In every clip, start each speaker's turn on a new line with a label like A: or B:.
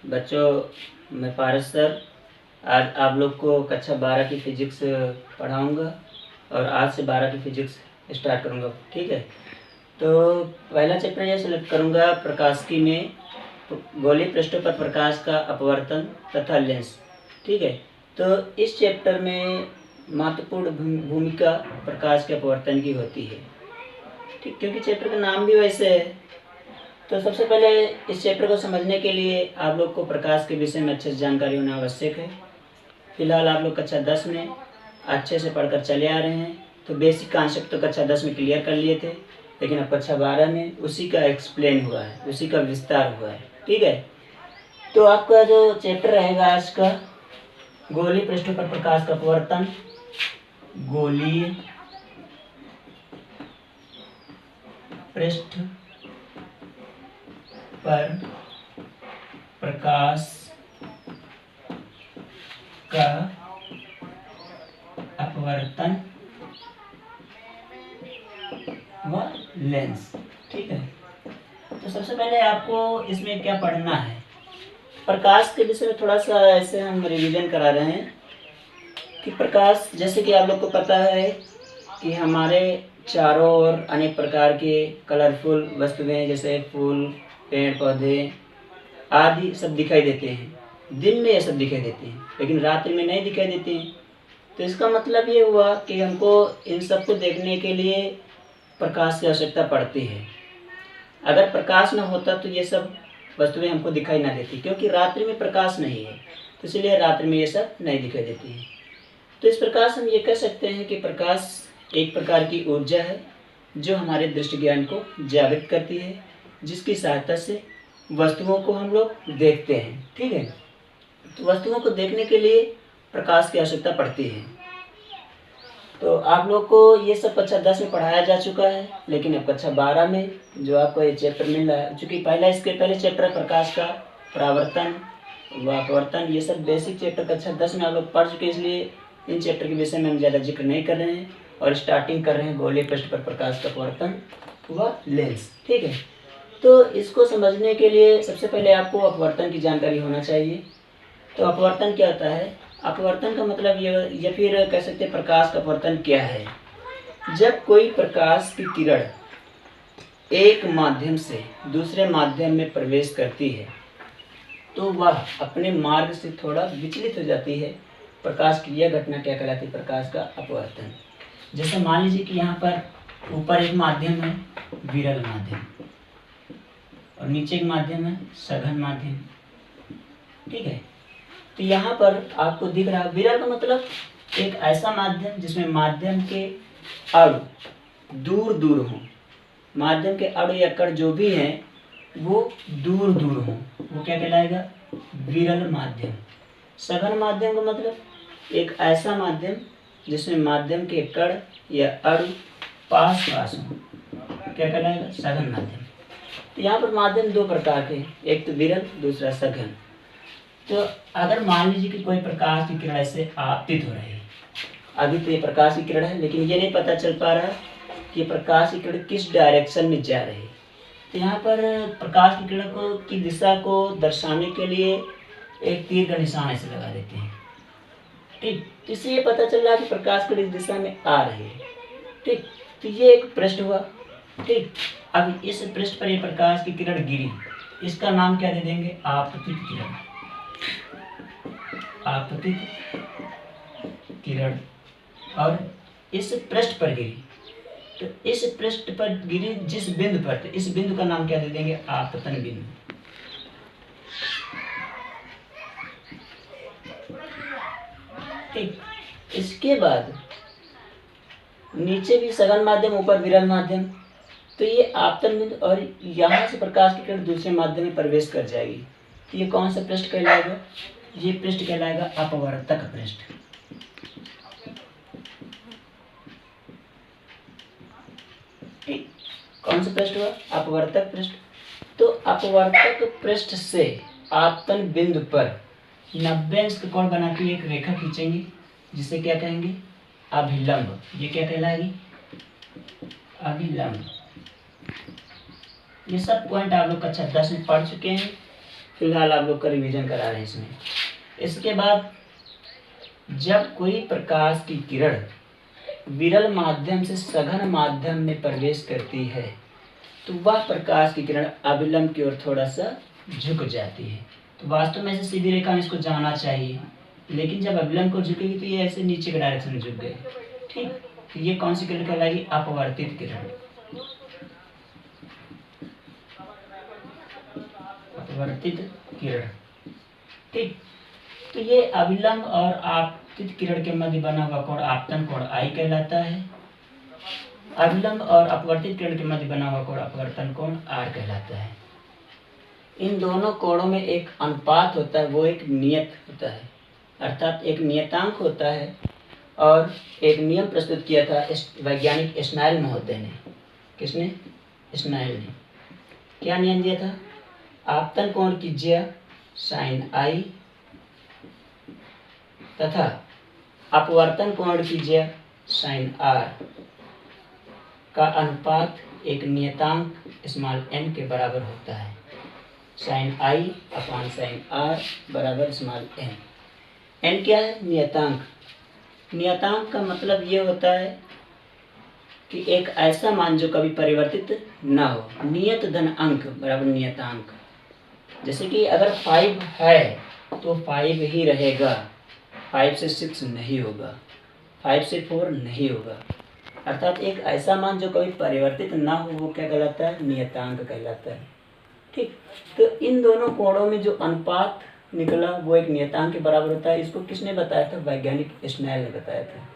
A: बच्चों, मैं पारस सर आज आप लोग को कक्षा 12 की फिजिक्स पढ़ाऊंगा और आज से 12 की फिजिक्स स्टार्ट करूंगा। ठीक है, तो पहला चैप्टर ये सेलेक्ट करूंगा प्रकाशिकी में गोलीय पृष्ठों पर प्रकाश का अपवर्तन तथा लेंस। ठीक है, तो इस चैप्टर में महत्वपूर्ण भूमिका प्रकाश के अपवर्तन की होती है। ठीक, क्योंकि चैप्टर का नाम भी वैसे है। तो सबसे पहले इस चैप्टर को समझने के लिए आप लोग को प्रकाश के विषय में अच्छे से जानकारी होना आवश्यक है। फिलहाल आप लोग कक्षा 10 में अच्छे से पढ़कर चले आ रहे हैं, तो बेसिक कॉन्सेप्ट तो कक्षा 10 में क्लियर कर लिए थे, लेकिन अब कक्षा 12 में उसी का एक्सप्लेन हुआ है, उसी का विस्तार हुआ है। ठीक है, तो आपका जो चैप्टर रहेगा आज का गोलीय पृष्ठों पर प्रकाश का अपवर्तन, गोलीय पृष्ठ पर प्रकाश का अपवर्तन व लेंस। ठीक है, तो सबसे पहले आपको इसमें क्या पढ़ना है, प्रकाश के विषय में थोड़ा सा ऐसे हम रिवीजन करा रहे हैं कि प्रकाश, जैसे कि आप लोग को पता है कि हमारे चारों ओर अनेक प्रकार के कलरफुल वस्तुएं जैसे फूल, पेड़ पौधे आदि सब दिखाई देते हैं। दिन में ये सब दिखाई देते हैं, लेकिन रात्रि में नहीं दिखाई देते हैं। तो इसका मतलब ये हुआ कि हमको इन सब को देखने के लिए प्रकाश की आवश्यकता पड़ती है। अगर प्रकाश न होता तो ये सब वस्तुएं हमको दिखाई ना देती, क्योंकि रात्रि में प्रकाश नहीं है, तो इसलिए रात्रि में ये सब नहीं दिखाई देती है। तो इस प्रकार से हम ये कह सकते हैं कि प्रकाश एक प्रकार की ऊर्जा है जो हमारे दृष्टि ज्ञान को जागृत करती है, जिसकी सहायता से वस्तुओं को हम लोग देखते हैं। ठीक है, तो वस्तुओं को देखने के लिए प्रकाश की आवश्यकता पड़ती है। तो आप लोग को ये सब कक्षा 10 में पढ़ाया जा चुका है, लेकिन अब कक्षा 12 में जो आपको ये चैप्टर मिल रहा है, चूँकि इसके पहले चैप्टर प्रकाश का परावर्तन व अपवर्तन, ये सब बेसिक चैप्टर कक्षा 10 में आप लोग पढ़ चुके, इसलिए इन चैप्टर के विषय में हम ज़्यादा जिक्र नहीं कर रहे हैं और स्टार्टिंग कर रहे हैं गोलीय पृष्ठ पर प्रकाश का अपवर्तन व लेंस। ठीक है, तो इसको समझने के लिए सबसे पहले आपको अपवर्तन की जानकारी होना चाहिए। तो अपवर्तन क्या होता है? अपवर्तन का मतलब ये फिर कह सकते हैं प्रकाश का अपवर्तन क्या है। जब कोई प्रकाश की किरण एक माध्यम से दूसरे माध्यम में प्रवेश करती है तो वह अपने मार्ग से थोड़ा विचलित हो जाती है। प्रकाश की यह घटना क्या कहलाती है? प्रकाश का अपवर्तन। जैसे मान लीजिए कि यहाँ पर ऊपर एक माध्यम है विरल माध्यम और नीचे एक माध्यम है सघन माध्यम। ठीक है, तो यहाँ पर आपको दिख रहा है विरल का मतलब एक ऐसा माध्यम जिसमें माध्यम के अणु दूर दूर हों, माध्यम के अणु या कण जो भी हैं वो दूर दूर हों, वो क्या कहलाएगा? विरल माध्यम। सघन माध्यम का मतलब एक ऐसा माध्यम जिसमें माध्यम के कण या अणु पास पास हों, क्या कहलाएगा? सघन माध्यम। तो यहाँ पर माध्यम दो प्रकार के, एक तो विरल, दूसरा सघन। तो अगर मान लीजिए कि कोई प्रकाश की किरण ऐसे आपतित हो रही है, अभी तो ये प्रकाश की किरण है, लेकिन ये नहीं पता चल पा रहा कि प्रकाश की किरण किस डायरेक्शन में जा रही है। तो यहाँ पर प्रकाश की किरण को की दिशा को दर्शाने के लिए एक तीर का निशान ऐसे लगा देते हैं। ठीक, तो इससे ये पता चल रहा है कि प्रकाश की दिशा में आ रही है। ठीक, तो ये एक पृष्ठ हुआ। ठीक, अब इस पृष्ठ पर ये प्रकाश की किरण गिरी, इसका नाम क्या दे देंगे? आपतित किरण। आपतित किरण। और इस पृष्ठ पर गिरी, तो इस पृष्ठ पर गिरी जिस बिंदु पर, तो इस बिंदु का नाम क्या दे देंगे? आपतन बिंदु। ठीक, इसके बाद नीचे भी सघन माध्यम, ऊपर विरल माध्यम। तो ये आपतन बिंदु और यहाँ से प्रकाश की किरण दूसरे माध्यम में प्रवेश कर जाएगी। तो ये कौन सा पृष्ठ कहलाएगा? ये पृष्ठ कहलाएगा अपवर्तक पृष्ठ। ठीक, कौन सा पृष्ठ हुआ? अपवर्तक पृष्ठ। तो अपवर्तक पृष्ठ से आपतन बिंदु पर 90 अंश का कोण बना के एक रेखा खींचेंगे, जिसे क्या कहेंगे? अभिलंब। ये क्या कहलाएगी? अभिलंब। ये सब पॉइंट आप लोग कक्षा 10 में पढ़ चुके हैं, फिलहाल आप लोग का रिवीजन करा रहे हैं इसमें। इसके बाद जब कोई प्रकाश की किरण विरल माध्यम से सघन माध्यम में प्रवेश करती है तो वह प्रकाश की किरण अविलंब की ओर थोड़ा सा झुक जाती है। तो वास्तव में ऐसे सीधी रेखा में इसको जाना चाहिए, लेकिन जब अविलंब को झुकेगी तो ये ऐसे नीचे के डायरेक्शन में झुक गए। ठीक, तो ये कौन सी किरण कहलाएगी? अपवर्तित किरण। अपवर्तित किरण। ठीक, तो ये अविलंब और आपतित किरण के मध्य बना हुआ कोण आपतन कोण I कहलाता है। अविलंब और अपवर्तित किरण के मध्य बना हुआ कोण अपवर्तन कोण R कहलाता है। इन दोनों कोणों में एक अनुपात होता है, वो एक नियत होता है, अर्थात एक नियतांक होता है। और एक नियम प्रस्तुत किया था वैज्ञानिक स्नाइल महोदय ने। किसने? स्नाइल ने। क्या नियम दिया था? आपतन कोण कीजिए sin I तथा अपवर्तन कोण कीजिए sin R का अनुपात एक नियतांक n के बराबर होता है। sin I upon sin R बराबर n। n क्या है? नियतांक। नियतांक का मतलब ये होता है कि एक ऐसा मान जो कभी परिवर्तित ना हो। नियत धन अंक बराबर नियतांक। जैसे कि अगर 5 है तो 5 ही रहेगा, 5 से 6 नहीं होगा, 5 से 4 नहीं होगा। अर्थात एक ऐसा मान जो कभी परिवर्तित ना हो वो क्या कहलाता है? नियतांक कहलाता है। ठीक, तो इन दोनों कोणों में जो अनुपात निकला वो एक नियतांक के बराबर होता है। इसको किसने बताया था? वैज्ञानिक स्नेल ने बताया था।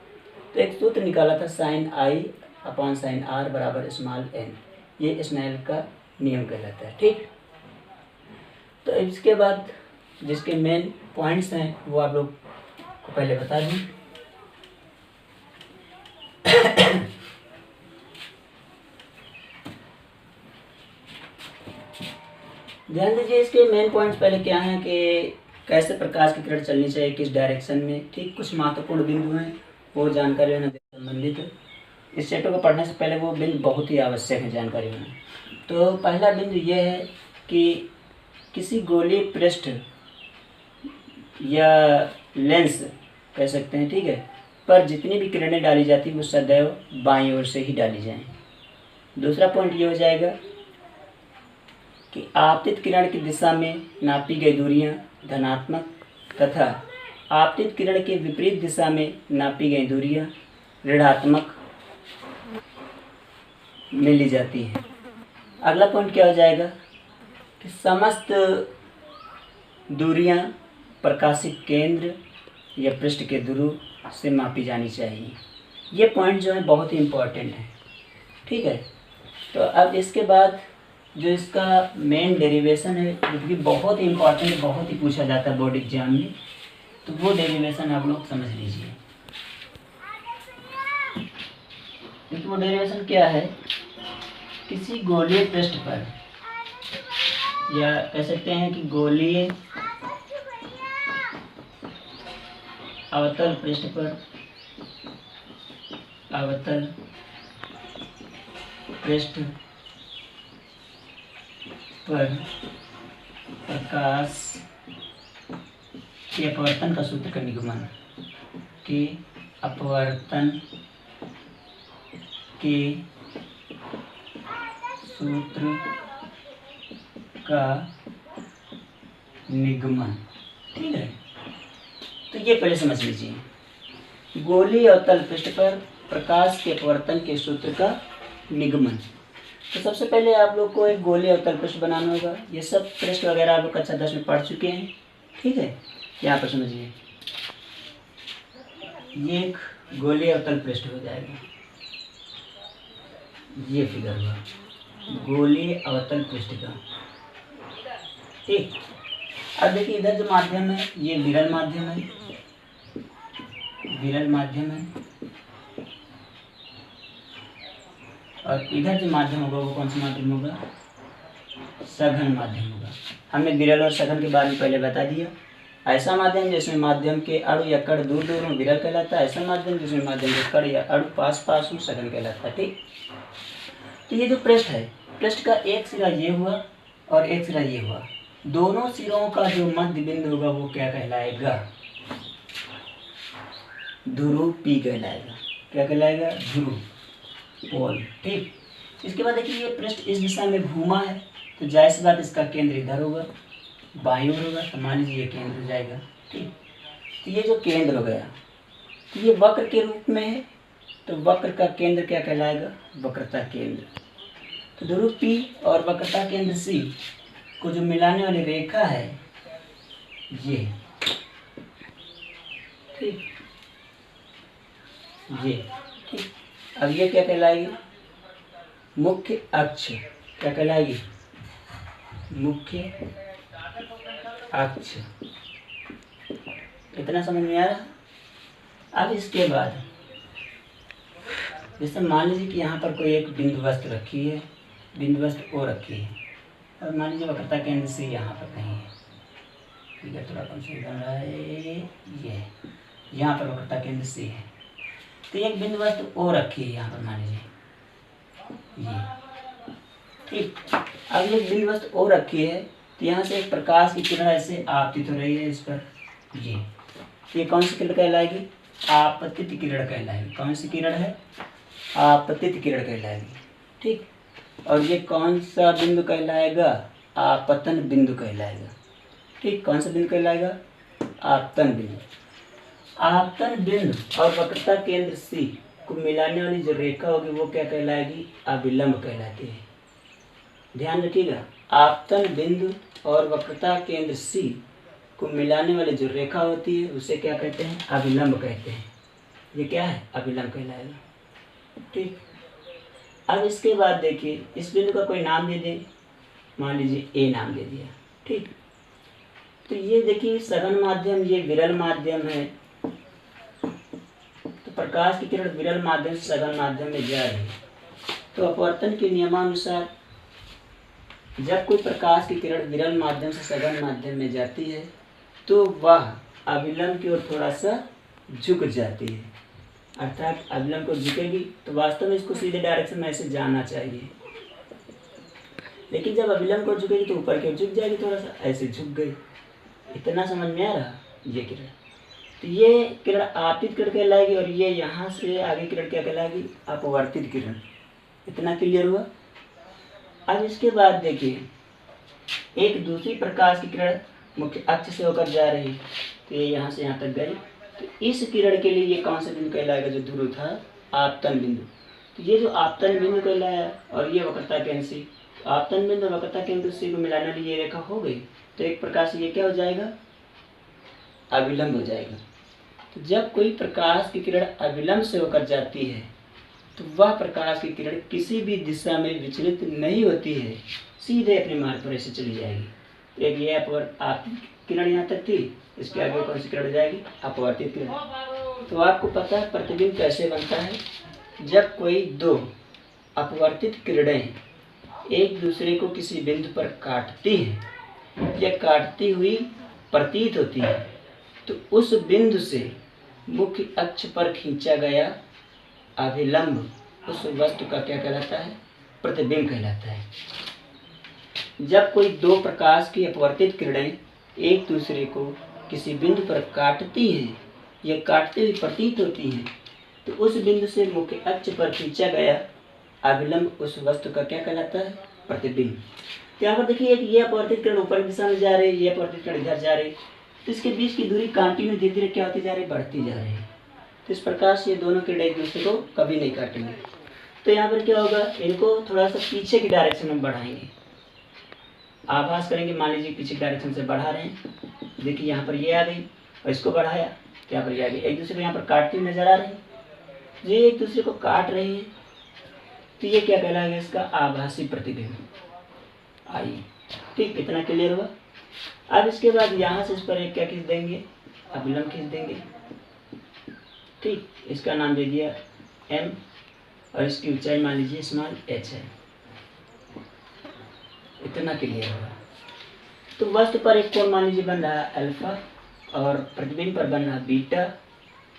A: तो एक सूत्र निकाला था sin I upon sin R बराबर n। ये स्नेल का नियम कहलाता है। ठीक, तो इसके बाद जिसके मेन पॉइंट्स हैं वो आप लोग को पहले बता दूं। ध्यान दीजिए, इसके मेन पॉइंट्स पहले क्या हैं कि कैसे प्रकाश की किरण चलनी चाहिए, किस डायरेक्शन में। ठीक, कुछ महत्वपूर्ण बिंदु हैं, वो जानकारी होना संबंधित है। इस चैप्टर को पढ़ने से पहले वो बिंदु बहुत ही आवश्यक है जानकारी होना। तो पहला बिंदु ये है कि किसी गोलीय पृष्ठ या लेंस कह सकते हैं, ठीक है, पर जितनी भी किरणें डाली जाती वो सदैव बाईं ओर से ही डाली जाएं। दूसरा पॉइंट ये हो जाएगा कि आपतित किरण की दिशा में नापी गई दूरियां धनात्मक तथा आपतित किरण के विपरीत दिशा में नापी गई दूरियां ऋणात्मक में ली जाती हैं। अगला पॉइंट क्या हो जाएगा कि समस्त दूरियां प्रकाशिक केंद्र या पृष्ठ के ध्रुव से मापी जानी चाहिए। ये पॉइंट जो है बहुत ही इम्पोर्टेंट है। ठीक है, तो अब इसके बाद जो इसका मेन डेरिवेशन है जो कि बहुत ही इम्पोर्टेंट है, बहुत ही पूछा जाता है बोर्ड एग्जाम में, तो वो डेरिवेशन आप लोग समझ लीजिए। देखिए वो डेरिवेशन क्या है, किसी गोलीय पृष्ठ पर या कह सकते हैं कि गोलीय अवतल पृष्ठ पर अवतल पृष्ठ पर प्रकाश के अपवर्तन का सूत्र का निगमन के अपवर्तन के सूत्र का निगमन। ठीक है, तो ये पहले समझ लीजिए, गोलीय अवतल पृष्ठ पर प्रकाश के अपवर्तन के सूत्र का निगमन। तो सबसे पहले आप लोग को एक गोलीय अवतल पृष्ठ बनाना होगा। ये सब पृष्ठ वगैरह आप लोग कक्षा 10 में पढ़ चुके हैं। ठीक है, यहाँ पर समझिए, ये एक गोलीय अवतल पृष्ठ हो जाएगा। ये फिगर हुआ गोलीय अवतल पृष्ठ का। ठीक, अब देखिए इधर जो माध्यम है ये विरल माध्यम है, विरल माध्यम है, और इधर जो माध्यम होगा वो कौन सा माध्यम होगा? सघन माध्यम होगा। हमने विरल और सघन के बारे में पहले बता दिया। ऐसा माध्यम जिसमें माध्यम के अणु या कण दूर दूर हों विरल कहलाता है। ऐसा माध्यम जिसमें माध्यम के कण या अणु पास पास हों सघन कहलाता है। ठीक, तो ये जो पृष्ठ है, पृष्ठ का एक सिरा ये हुआ और एक सिरा ये हुआ। दोनों सिरों का जो मध्य बिंदु होगा वो क्या कहलाएगा? ध्रुव P कहलाएगा। क्या कहलाएगा? ध्रुव पोल। ठीक, इसके बाद देखिए ये पृष्ठ इस दिशा में घूमा है तो जाहिर सी बात इसका केंद्र इधर होगा, बाईं ओर होगा, तो मान लीजिए ये केंद्र हो जाएगा। ठीक, तो ये जो केंद्र हो गया तो ये वक्र के रूप में है, तो वक्र का केंद्र क्या कहलाएगा? वक्रता केंद्र। तो ध्रुव P और वक्रता केंद्र C को जो मिलाने वाली रेखा है ये, ठीक, ये, ठीक। अब ये क्या कहलाएगी? मुख्य अक्ष। क्या कहलाएगी? मुख्य अक्ष। इतना समझ में आ रहा? अब इसके बाद जैसे मान लीजिए कि यहाँ पर कोई एक बिंदु वस्तु रखी है, बिंदु वस्तु O रखी है, और मान लीजिए वक्रता केंद्र से यहाँ पर कहीं है। ठीक है, थोड़ा कंफ्यूज बन रहा है। ये यहाँ पर वक्रता केंद्र से है, तो एक बिंदु वस्तु O रखी है यहाँ पर, मान लीजिए ये। ठीक, अब एक बिंदु वस्तु O रखी है तो यहाँ से एक प्रकाश की किरण ऐसे आपतित हो रही है इस पर। ये कौन सी किरण कहलाएगी? आपतित किरण कहलाएगी। कौन सी किरण है? आपतित किरण कहलाएगी। ठीक, और ये कौन सा बिंदु कहलाएगा? आपतन बिंदु कहलाएगा। ठीक, कौन सा बिंदु कहलाएगा? आपतन बिंदु। आपतन बिंदु और वक्रता केंद्र C को मिलाने वाली जो रेखा होगी वो क्या कहलाएगी? अभिलंब कहलाती है। ध्यान रखिएगा, आपतन बिंदु और वक्रता केंद्र C को मिलाने वाली जो रेखा होती है उसे क्या कहते हैं? अभिलंब कहते हैं। ये क्या है? अभिलंब कहलाएगा। ठीक, अब इसके बाद देखिए इस बिंदु का कोई नाम दे दे, मान लीजिए A नाम दे दिया। ठीक, तो ये देखिए सघन माध्यम, ये विरल माध्यम है, तो प्रकाश की किरण विरल माध्यम से सघन माध्यम में जा रही है। तो अपवर्तन के नियमानुसार जब कोई प्रकाश की किरण विरल माध्यम से सघन माध्यम में जाती है तो वह अभिलंब की ओर थोड़ा सा झुक जाती है, अर्थात अभिलंब को झुकेगी तो वास्तव में इसको सीधे डायरेक्शन में ऐसे जाना चाहिए, लेकिन जब अभिलंब को झुकेगी तो ऊपर की ओर झुक जाएगी, थोड़ा सा ऐसे झुक गई। इतना समझ में आ रहा? ये किरण, तो ये किरण आपतित किरण कहलाएगी और ये यहाँ से आगे किरण क्या कहलाएगी? अपवर्तित किरण। इतना क्लियर हुआ? अब इसके बाद देखिए एक दूसरी प्रकाश की किरण मुख्य अक्ष से होकर जा रही, तो ये यहाँ से यहाँ तक गई, तो इस किरण के लिए ये कौन सा बिंदु कहलाएगा? जो ध्रुव था, आपतन बिंदु। तो ये जो आपतन बिंदु कहलाया और ये वक्रता केंद्र C, आपतन बिंदु वक्रता केंद्र C को मिलाने वाली ये रेखा हो गई, तो एक प्रकार से ये क्या हो जाएगा? अभिलंब हो जाएगा। तो जब कोई प्रकाश की किरण अभिलंब से होकर जाती है तो वह प्रकाश की किरण किसी भी दिशा में विचलित नहीं होती है, सीधे अपने मार्ग पर ऐसे चली जाएगी। तो एक ये आपतित किरण यहाँ तक थी, इसके आगे कौन सी किरण हो जाएगी? अपवर्तित किरण। तो आपको पता है प्रतिबिंब कैसे बनता है? जब कोई दो अपवर्तित किरणें एक दूसरे को किसी बिंदु पर काटती हैं या काटती हुई प्रतीत होती है तो उस बिंदु से मुख्य अक्ष पर खींचा गया अभिलंब उस वस्तु का क्या कहलाता है? प्रतिबिंब कहलाता है। जब कोई दो प्रकाश की अपवर्तित किरणें एक दूसरे को किसी बिंदु पर काटती हैं या काटते हुए प्रतीत होती हैं तो उस बिंदु से मुख्य अक्ष पर खींचा गया अभिलंब उस वस्तु का क्या कहलाता है? प्रतिबिंब। तो यहाँ पर देखिए एक ये अपवर्तित किरण ऊपर की दिशा में जा रही है, ये अपवर्तित किरण इधर जा रही है, तो इसके बीच की दूरी कंटिन्यू धीरे धीरे क्या होती जा रही है? बढ़ती जा रही है। तो इस प्रकार से ये दोनों किरणें एक दूसरे को कभी नहीं काटेंगे। तो यहाँ पर क्या होगा? इनको थोड़ा सा पीछे की डायरेक्शन में बढ़ाएंगे, आभास करेंगे, मान लीजिए पीछे की डायरेक्शन से बढ़ा रहे हैं, देखिए यहाँ पर ये आ गई और इसको बढ़ाया तो यहाँ पर ये आ गई, एक दूसरे को यहाँ पर काटती हुई नजर आ रही है, ये एक दूसरे को काट रही है, तो ये क्या कहलाएगा? इसका आभासी प्रतिबिंब। आइए, ठीक, इतना क्लियर हुआ? अब इसके बाद यहाँ से इस पर एक क्या खींच देंगे? अभिलंब खींच देंगे। ठीक, इसका नाम दे दिया M और इसकी ऊंचाई मान लीजिए स्मॉल h है। इतना क्लियर होगा? तो वस्तु पर एक कोण मान लीजिए बन रहा है अल्फा और प्रतिबिंब पर बन रहा है बीटा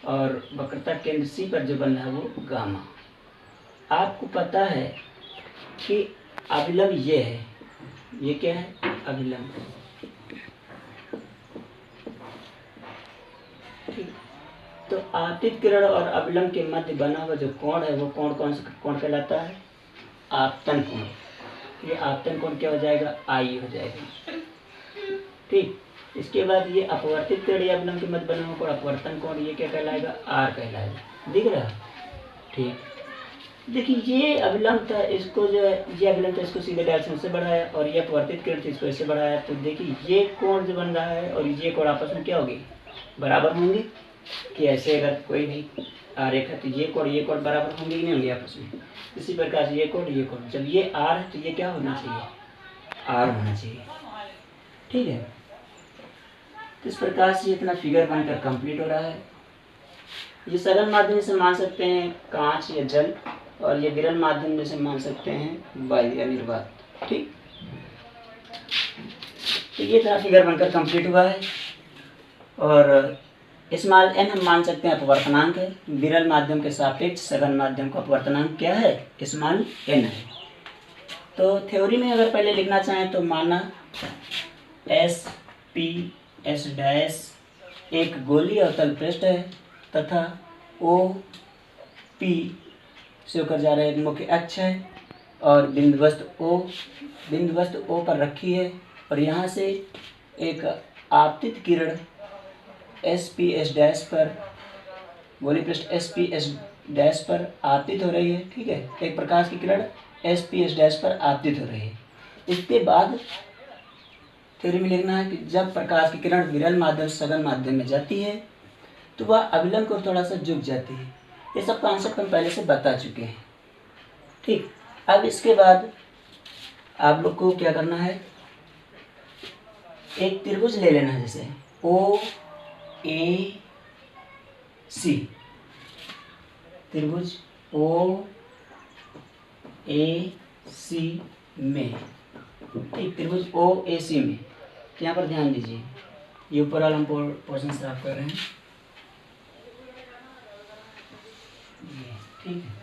A: और वक्रता केंद्र C पर जो बन रहा है वो गामा। आपको पता है कि अभिलंब ये है, ये क्या है? अभिलंब। आपतित किरण और अवलंब के मध्य बना हुआ जो कोण है वो कोण कौन सा कोण कहलाता है? आपतन कोण। ये आपतन कोण क्या हो जाएगा? आई हो जाएगा। ठीक, इसके बाद ये अपवर्तित किरण या अवलंब के मध्य बना हुआ कोण अपवर्तन कोण, ये क्या कहलाएगा? आर कहलाएगा। दिख रहा? ठीक, देखिए ये अवलंब था, इसको जो है ये अवलंब था, इसको सीधे डायरेक्शन से बढ़ाया, और ये अपवर्तित किरण थी, इसको ऐसे बढ़ाया। तो देखिए ये कोण जो बन रहा है और ये कोण आपस में क्या होगी? बराबर होंगे कि ऐसे अगर कोई भी आरेख है तो ये कोण बराबर होंगे कि नहीं होंगे आपस में? इसी प्रकार से ये कोण जब ये आर है तो ये क्या होना चाहिए? आर होना चाहिए। ठीक है, तो इस प्रकार से इतना फिगर बनकर कंप्लीट हो रहा है। ये सरल माध्यम से मान सकते हैं कांच या जल, और ये विरल माध्यम से मान सकते हैं वायु या निर्वात। ठीक, तो ये इतना फिगर बनकर कंप्लीट हुआ है। और स्मॉल n हम मान सकते हैं अपवर्तनांक है। विरल माध्यम के सापेक्ष सघन माध्यम का अपवर्तनांक क्या है? स्मॉल n है। तो थ्योरी में अगर पहले लिखना चाहें तो माना एस पी एस डैश एक गोलीय अवतल पृष्ठ है तथा ओ पी से होकर जा रहा है एक मुख्य अक्ष है, और बिंदुवस्तु ओ पर रखी है, और यहाँ से एक आपतित किरण एस पी एस डैश पर गोलीय पृष्ठ एस पी एस डैश पर आपतित हो रही है। ठीक है, एक प्रकाश की किरण एस पी एस डैश पर आपतित हो रही है। इसके बाद थ्योरी में लिखना है कि जब प्रकाश की किरण विरल माध्यम से सघन माध्यम में जाती है तो वह अभिलंब को थोड़ा सा झुक जाती है। ये सब कॉन्सेप्ट हम पहले से बता चुके हैं। ठीक, अब इसके बाद आप लोग को क्या करना है? एक त्रिभुज ले लेना है, जैसे ओ ए सी, त्रिभुज ओ ए सी में। ठीक, त्रिभुज ओ ए सी में, तो यहाँ पर ध्यान दीजिए, ये ऊपर वाला हम पोर्शन साफ कर रहे हैं। ठीक है,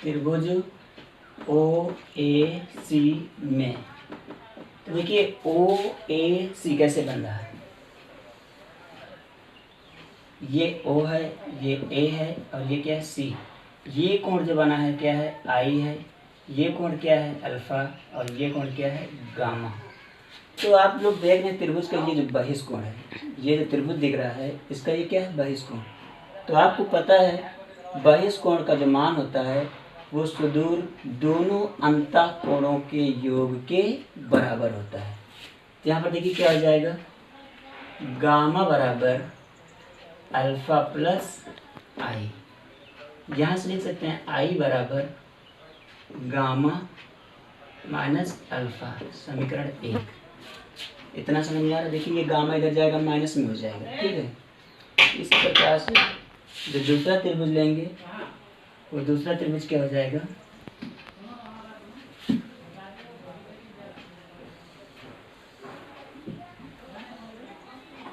A: त्रिभुज ओ ए सी में, तो देखिए ओ ए सी कैसे बन रहा है? ये ओ है, ये ए है, और ये क्या है? सी। ये कोण जो बना है क्या है? आई है। ये कोण क्या है? अल्फा। और ये कोण क्या है? गामा। तो आप लोग देख रहे हैं त्रिभुज का ये जो बहिष्कोण है, ये जो त्रिभुज दिख रहा है इसका ये क्या है? बहिष्कोण। तो आपको पता है बहिष्कोण का जो मान होता है वो सुदूर दोनों अंतःकोणों के योग के बराबर होता है। तो यहाँ पर देखिए क्या हो जाएगा? गामा बराबर अल्फा प्लस आई। यहाँ से लिख सकते हैं आई बराबर गामा माइनस अल्फा, समीकरण 1। इतना समझ में आ रहा है? देखिए ये गामा इधर जाएगा माइनस में हो जाएगा। ठीक है, इस प्रकार से जो दूसरा त्रिभुज लेंगे वो दूसरा त्रिभुज क्या हो जाएगा?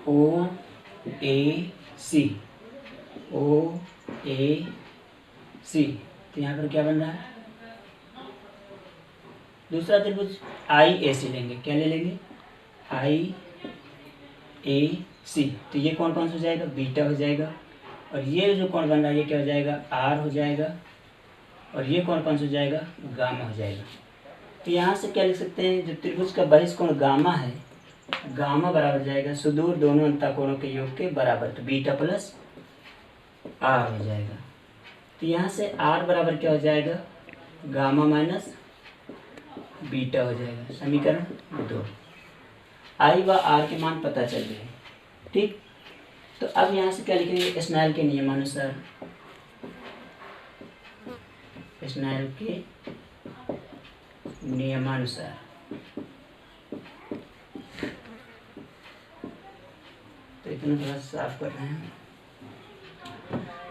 A: ओ ए सी, ओ ए सी। तो यहाँ पर क्या बन रहा है? दूसरा त्रिभुज आई ए सी लेंगे। क्या ले लेंगे? आई ए सी। तो ये कौन कौन सा हो जाएगा? बीटा हो जाएगा। और ये जो कोण बन रहा है ये क्या हो जाएगा? आर हो जाएगा। और ये कौन कौन सा हो जाएगा? गामा हो जाएगा। तो यहाँ से क्या लिख सकते हैं? जो त्रिभुज का बहिष्कोण गामा है, गामा बराबर जाएगा सुदूर दोनों अंतःकोणों के योग के बराबर, तो बीटा प्लस आर हो जाएगा। तो यहाँ से आर बराबर क्या हो जाएगा? गामा माइनस बीटा हो जाएगा, समीकरण 2। आई व आर के मान पता चल गए। ठीक, तो अब यहाँ से क्या लिखेंगे? स्नेल के नियमानुसार, स्नेल के नियमानुसार तो इतना थोड़ा साफ कर रहे हैं।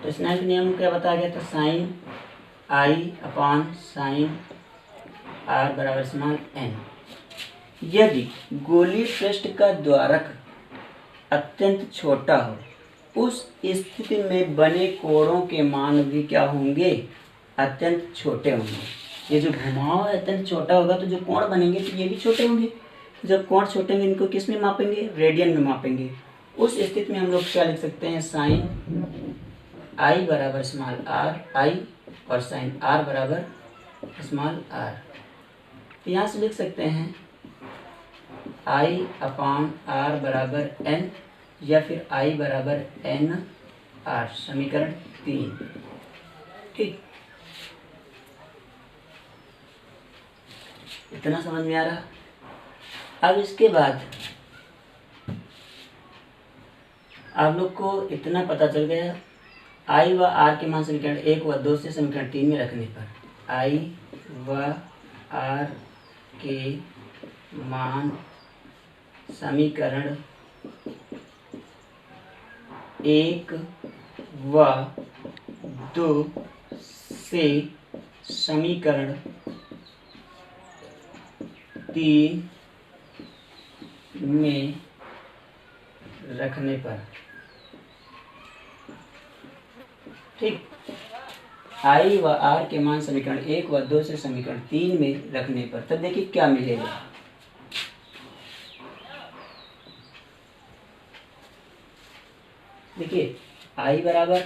A: तो स्नेल के नियम क्या बताया गया था? Sine i upon sine r बराबर स्मॉल एन। यदि गोलीय पृष्ठ का द्वारक अत्यंत छोटा हो उस स्थिति में बने कोणों के मान भी क्या होंगे? अत्यंत छोटे होंगे। ये जो घुमाव है अत्यंत छोटा होगा तो जो कोण बनेंगे तो ये भी छोटे होंगे। जब कोण छोटे होंगे इनको किस में मापेंगे, रेडियन में मापेंगे। उस स्थिति में हम लोग क्या लिख सकते हैं, साइन आई बराबर स्मॉल आर आई और साइन आर बराबर स्मॉल आर। तो यहाँ से लिख सकते हैं आई अपॉन आर बराबर एन या फिर आई बराबर एन आर, समीकरण 3। ठीक, इतना समझ में आ रहा। अब इसके बाद आप लोग को इतना पता चल गया, आई व आर के मान समीकरण 1 व 2 से समीकरण 3 में रखने पर आई व आर के मान समीकरण 1 व 2 से समीकरण 3 में रखने पर, ठीक, आई व आर के मान समीकरण 1 व 2 से समीकरण 3 में रखने पर, तब देखिए क्या मिलेगा। देखिए आई बराबर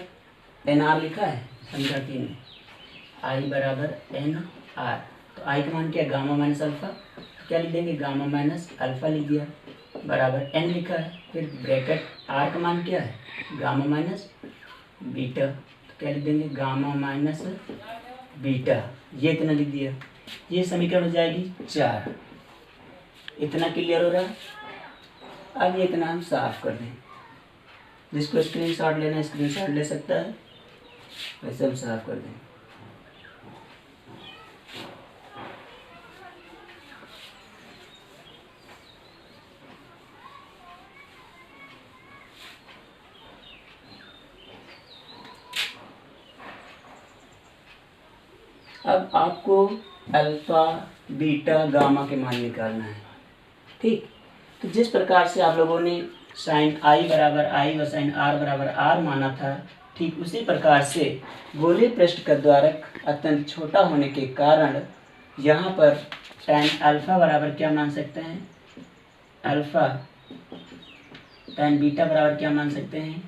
A: एन आर लिखा है समीकरण 3 में, आई बराबर एन आर, तो आई का मान क्या है, गामा माइनस अल्फा, तो क्या लिख देंगे, गामा माइनस अल्फा लिख दिया, बराबर एन लिखा है, फिर ब्रैकेट आर का मान क्या है, गामा माइनस बीटा, तो क्या लिख देंगे, गामा माइनस बीटा, ये इतना लिख दिया। ये समीकरण हो जाएगी 4। इतना क्लियर हो रहा है। अब ये इतना हम साफ कर दें, जिसको स्क्रीनशॉट लेना है स्क्रीनशॉट ले सकता है, वैसे हम साफ कर दें। अब आपको अल्फा बीटा गामा के मान निकालना है। ठीक, तो जिस प्रकार से आप लोगों ने साइन आई बराबर आई व साइन आर बराबर आर माना था, ठीक उसी प्रकार से गोलीय पृष्ठ का द्वारक अत्यंत छोटा होने के कारण यहाँ पर tan अल्फा बराबर क्या मान सकते हैं, अल्फा, tan बीटा बराबर क्या मान सकते हैं,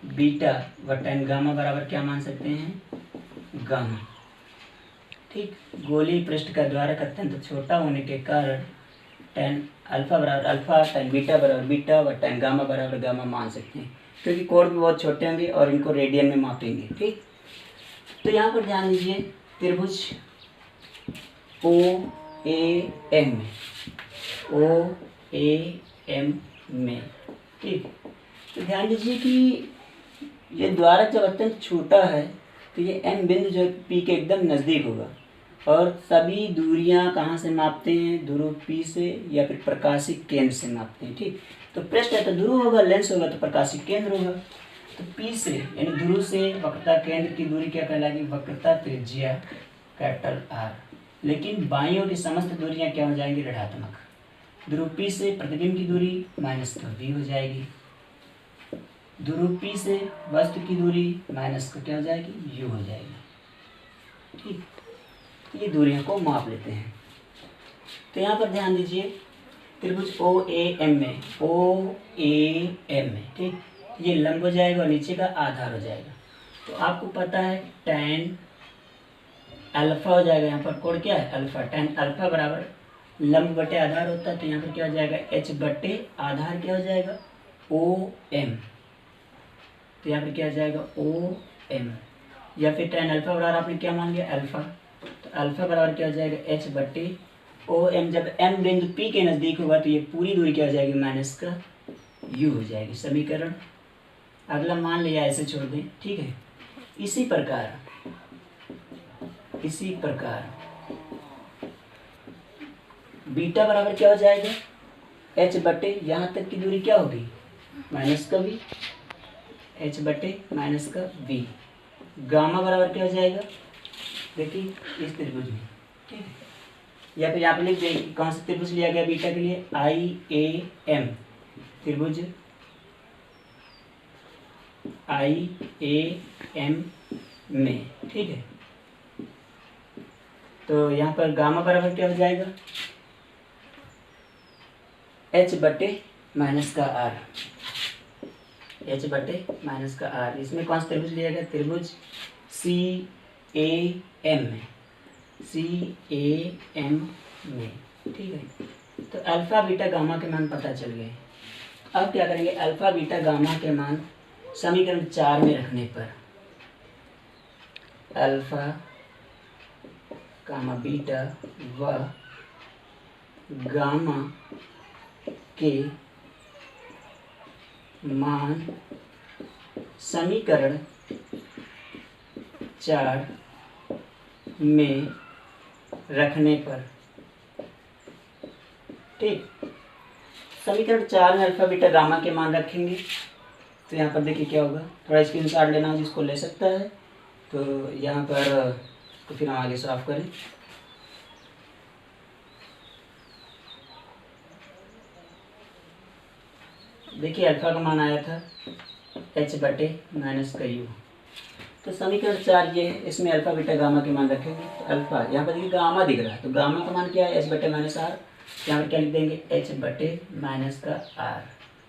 A: बीटा, व tan गामा बराबर क्या मान सकते हैं, गामा। ठीक, गोलीय पृष्ठ का द्वारक अत्यंत छोटा होने के कारण tan अल्फा बराबर अल्फा, tan बीटा बराबर बीटा व tan गामा बराबर गामा मान सकते हैं, क्योंकि कोण भी बहुत छोटे होंगे और इनको रेडियन में मापेंगे। ठीक, तो यहाँ पर ध्यान दीजिए, त्रिभुज ओ ए एम में, ठीक, तो ध्यान दीजिए कि ये द्वारक जब अत्यंत छोटा है तो ये एम बिंदु जो पी के एकदम नज़दीक होगा, और सभी दूरियां कहाँ से मापते हैं, ध्रुव पी से या फिर प्रकाशिक केंद्र से मापते हैं। ठीक, तो पृष्ठ है तो ध्रुव होगा, लेंस होगा तो प्रकाशिक केंद्र होगा। तो पी से यानी ध्रुव से वक्रता केंद्र की दूरी क्या कहलाएगी, वक्रता त्रिज्या कैपिटल आर। लेकिन बाईं ओर की समस्त दूरियां क्या हो जाएंगी, ऋणात्मक। ध्रुव पी से प्रतिबिंब की दूरी माइनस का v हो जाएगी, ध्रुव पी से वस्तु की दूरी माइनस का क्या हो जाएगी, u हो जाएगी। ठीक, ये दूरियों को माप लेते हैं। तो यहाँ पर ध्यान दीजिए, त्रिभुज ओ ए एम में, ठीक, ये लंब हो जाएगा और नीचे का आधार हो जाएगा। तो आपको पता है tan अल्फा हो जाएगा, यहाँ पर कोण क्या है, अल्फा, tan अल्फा बराबर लंब बटे आधार होता है, तो यहाँ पर क्या हो जाएगा, h बटे आधार क्या हो जाएगा, OM। तो यहाँ पर क्या हो जाएगा, OM, या फिर tan अल्फा बराबर आपने क्या मान लिया, अल्फा, तो अल्फा बराबर क्या हो जाएगा, h बटे OM। जब m बिंदु P के नज़दीक होगा तो ये पूरी दूरी क्या हो जाएगी, माइनस का u हो जाएगी। समीकरण अगला मान लिया, ऐसे छोड़ दें। ठीक है, इसी प्रकार बीटा बराबर क्या हो जाएगा, h बटे यहाँ तक की दूरी क्या होगी, माइनस का v, h बटे माइनस का v। गामा बराबर क्या हो जाएगा, देखिए इस त्रिभुज में, ठीक है, या फिर यहाँ पे लिख दें कौन सा त्रिभुज लिया गया बीटा के लिए, IAM त्रिभुज, IAM में। ठीक है, तो यहाँ पर गामा बराबर क्या हो जाएगा, एच बटे माइनस का आर, एच बटे माइनस का आर। इसमें कौन सा त्रिभुज लिया गया? त्रिभुज सी ए एम में, सी ए एम में, ठीक है। तो अल्फा बीटा गामा के मान पता चल गए। अब क्या करेंगे? अल्फा बीटा गामा के मान समीकरण 4 में रखने पर अल्फा गामा बीटा व गामा के मान समीकरण 4 में रखने पर, ठीक। समीकरण 4 में अल्फा बीटा गामा के मान रखेंगे तो यहाँ पर देखिए क्या होगा। थोड़ा स्क्रीनशॉट लेना हो जिसको ले सकता है तो यहाँ पर, तो फिर हम आगे साफ करें। देखिए अल्फा का मान आया था एच बटे माइनस का यू। तो समीकरण 4 ये है, इसमें अल्फा बीटा गामा के मान रखेंगे। तो अल्फा यहाँ पर देखिए गामा दिख रहा है, तो गामा का मान क्या है? एच बटे माइनस आर। यहाँ पर क्या लिख देंगे? एच बटे माइनस का आर,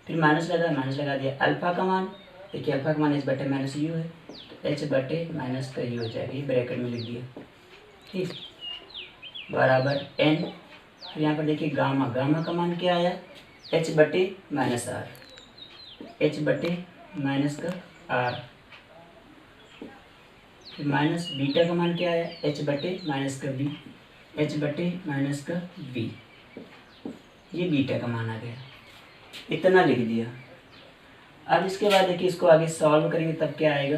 A: फिर माइनस लगा दिया। अल्फा का मान देखिए, अल्फा का मान एच बटे माइनस यू है, तो एच बटे माइनस का यू हो जाएगा, ये ब्रैकेट में लिख दिया, ठीक, बराबर एन। फिर यहाँ पर देखिए गामा, गामा का मान क्या आया? एच बटे माइनस आर, एच बटे माइनस का आर। फिर माइनस बीटा का मान क्या आया? एच बटे माइनस का बी, एच बटे माइनस का बी, ये बीटा का मान आ गया, इतना लिख दिया। अब इसके बाद देखिए इसको आगे सॉल्व करेंगे तब क्या आएगा।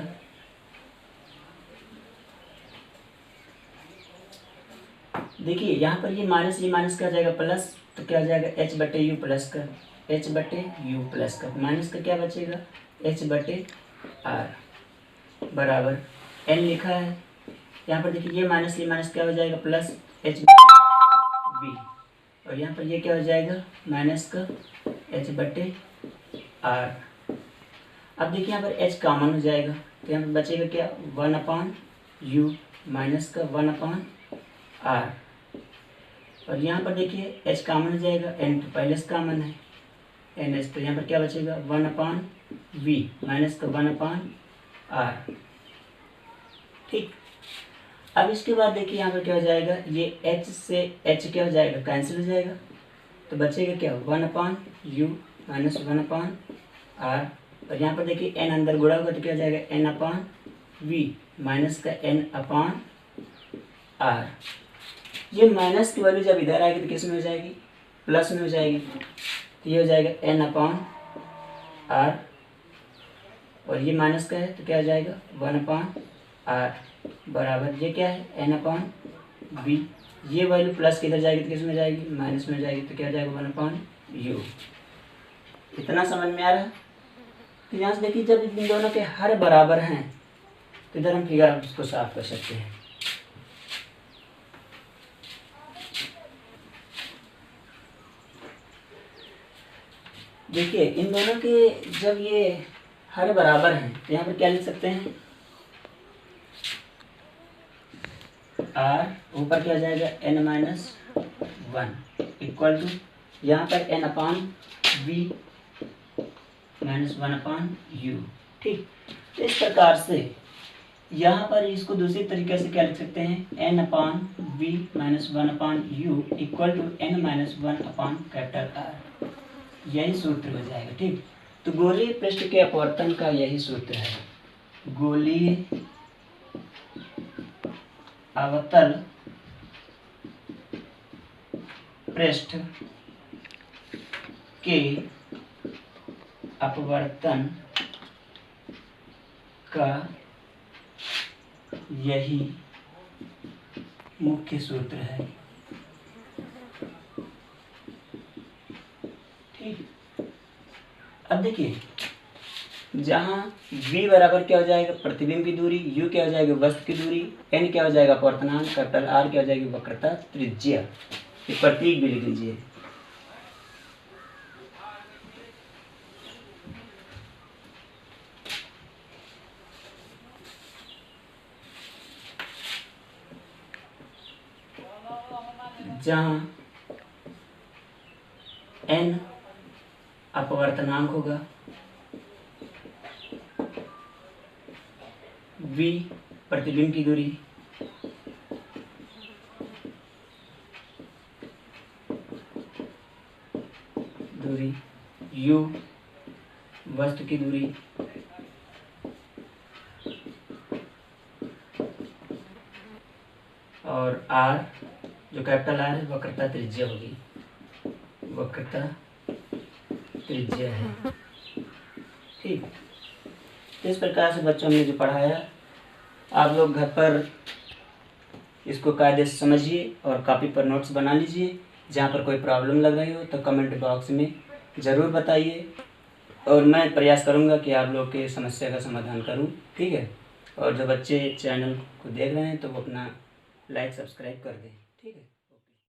A: देखिए यहाँ पर ये माइनस का जाएगा प्लस, तो क्या हो जाएगा? एच बटे यू प्लस का, एच बटे यू प्लस का, माइनस का क्या बचेगा? एच बटे आर बराबर एन लिखा है। यहाँ पर देखिए ये माइनस क्या हो जाएगा? प्लस एच बटे वी, और यहाँ पर ये क्या हो जाएगा? माइनस का एच बटे आर। अब देखिए यहाँ पर एच कॉमन हो जाएगा, तो यहाँ पर बचेगा क्या? 1/u माइनस का 1/r। और यहाँ पर देखिए एच कॉमन हो जाएगा, एन तो पहले से कॉमन है, एन एच, तो यहाँ पर क्या बचेगा? 1/v माइनस का 1/r, ठीक। अब इसके बाद देखिए यहाँ पर क्या हो जाएगा? ये h से h क्या हो जाएगा? कैंसिल हो जाएगा, तो बचेगा क्या? 1/u minus 1/r। और यहाँ पर देखिए n अंदर गुणा होगा तो क्या हो जाएगा? n/v माइनस का n/r। ये माइनस की वैल्यू जब इधर आएगी तो किस में हो जाएगी? प्लस में हो जाएगी, तो ये हो जाएगा n/r, और ये माइनस का है तो क्या हो जाएगा? 1/r बराबर ये क्या है? n/v। ये वैल्यू प्लस की इधर जाएगी तो किस में जाएगी? माइनस में हो जाएगी, तो क्या हो जाएगा? 1/u। इतना समझ में आ रहा है? तो यहाँ से देखिए जब इन दोनों के हर बराबर हैं तो इधर हम फिगर उसको साफ कर सकते हैं। देखिए इन दोनों के जब ये हर बराबर हैं तो यहाँ पर क्या लिख सकते हैं? r ऊपर क्या जाएगा? n-1 इक्वल टू यहाँ पर n/v माइनस 1/u, ठीक। तो इस प्रकार से यहाँ पर इसको दूसरी तरीके से क्या लिख सकते हैं? n/v minus 1/u equal to n-1/R, यही सूत्र हो जाएगा, ठीक। तो गोलीय पृष्ठ के अपवर्तन का यही सूत्र है, गोलीय अवतल पृष्ठ के अपवर्तन का यही मुख्य सूत्र है, ठीक। अब देखिए जहाँ v बराबर क्या हो जाएगा? प्रतिबिंब की दूरी, u क्या हो जाएगा? वस्तु की दूरी, n क्या हो जाएगा? अपवर्तनांक, कैपिटल R क्या हो जाएगी? वक्रता त्रिज्या। ये प्रतीक भी लिख लीजिए। जहाँ n अपवर्तनांक होगा, v प्रतिबिंब की दूरी, u वस्तु की दूरी, और r जो कैपिटल R है वक्रता त्रिज्या होगी, वक्रता त्रिज्या है। ठीक, इस प्रकार से बच्चों ने जो पढ़ाया आप लोग घर पर इसको कायदे से समझिए और कॉपी पर नोट्स बना लीजिए। जहाँ पर कोई प्रॉब्लम लग रही हो तो कमेंट बॉक्स में ज़रूर बताइए और मैं प्रयास करूँगा कि आप लोग के समस्या का समाधान करूँ। ठीक है, और जो बच्चे चैनल को देख रहे हैं तो वो अपना लाइक सब्सक्राइब कर दें। ठीक है।